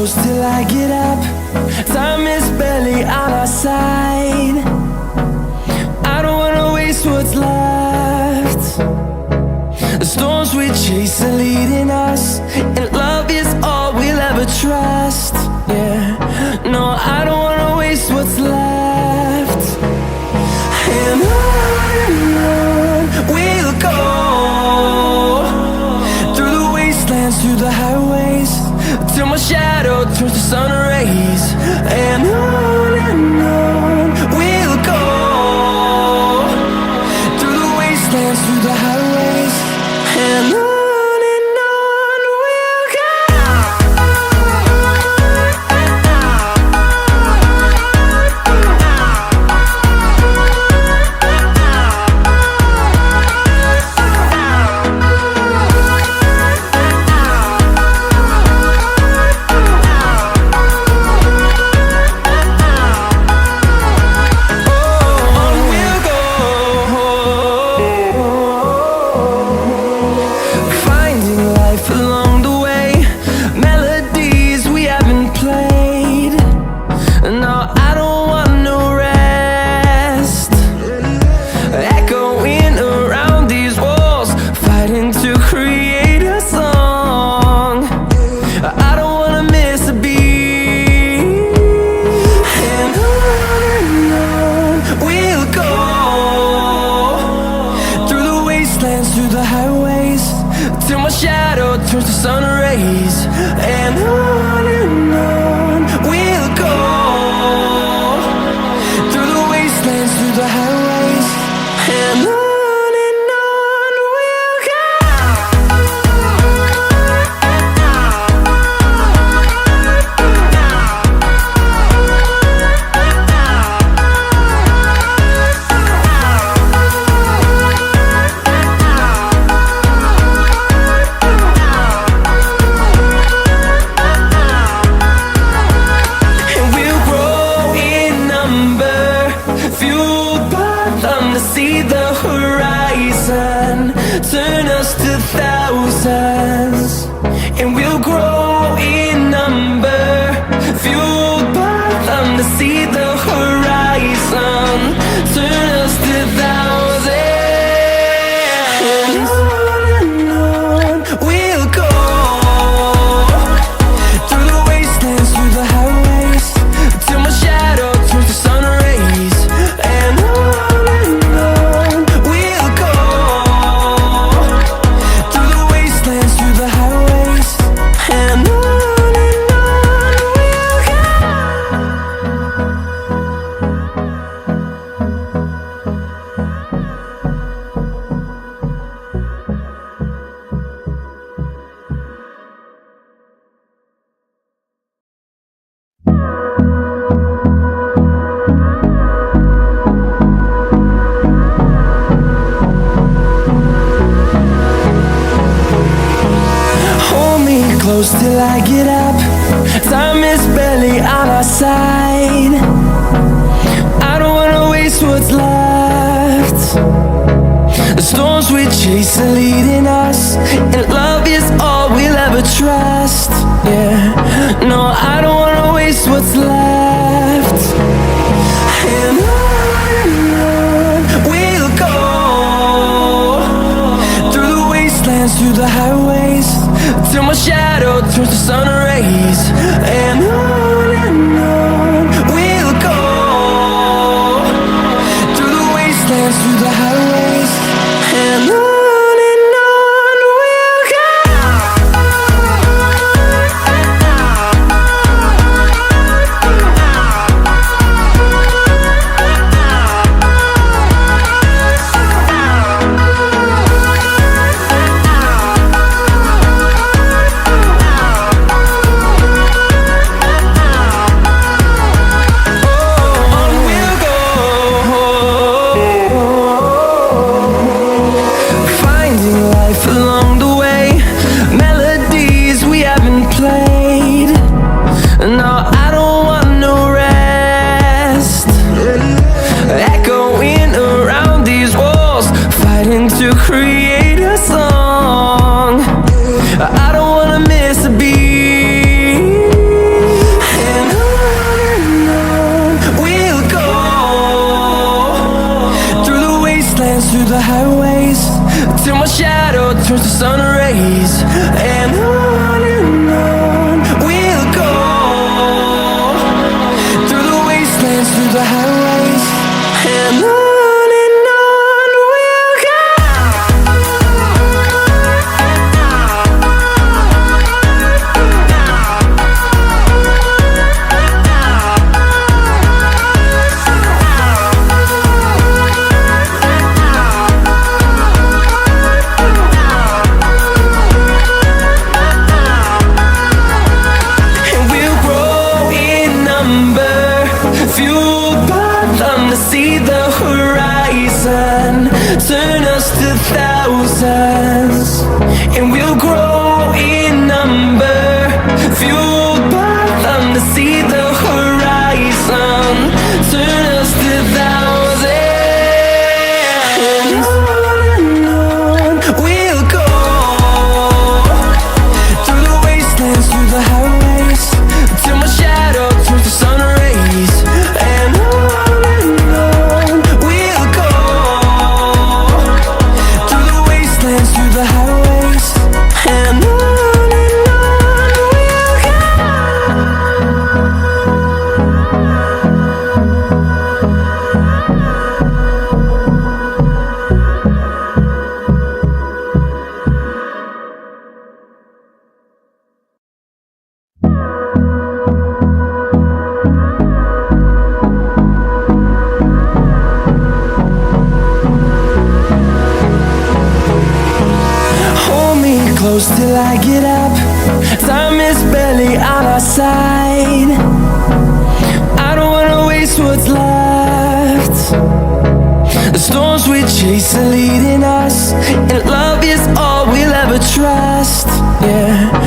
close till I get up. Time is barely on our side. I don't wanna waste what's left. The storms we chase are leading us, and love is all we'll ever trust. Yeah, no, I don't wanna waste what's left. And on we'll go, through the wastelands, through the highways, till my shadow turns to sun rays. And on we'll go, through the wastelands, through the highways, and on we'll go. Through the highways, till my shadow turns to sun rays. And on we'll go, through the wastelands, through the highways, and on we'll go. See the horizon turn us to thousands, and we'll grow in number, fueled by them. To see the horizon turn us to thousands, and on we'll go, through the wastelands, through the highways, till my shadow turns to sun rays. And close till I get up. Time is barely on our side. I don't wanna waste what's left. The storms we chase are leading us, and love is all we'll ever trust. Yeah, no, I don't wanna waste what's left. And on we'll go, through the wastelands, through the highways, till my shadow turns to sun rays. And on we'll go, through the wastelands, through the highways, and on we'll go. turns to sun rays, and on we'll go, through the wastelands, through the highways, and on we'll go. Fueled by them to see the horizon, turn us to thousands, and we'll grow in number. Fueled by them to see the horizon, turn us to thousands, and on we'll go, through the wastelands, through the highways, till my shadow turns to sun rays. Close till I get up, time is barely on our side. I don't wanna waste what's left. The storms we chase are leading us, and love is all we'll ever trust. Yeah.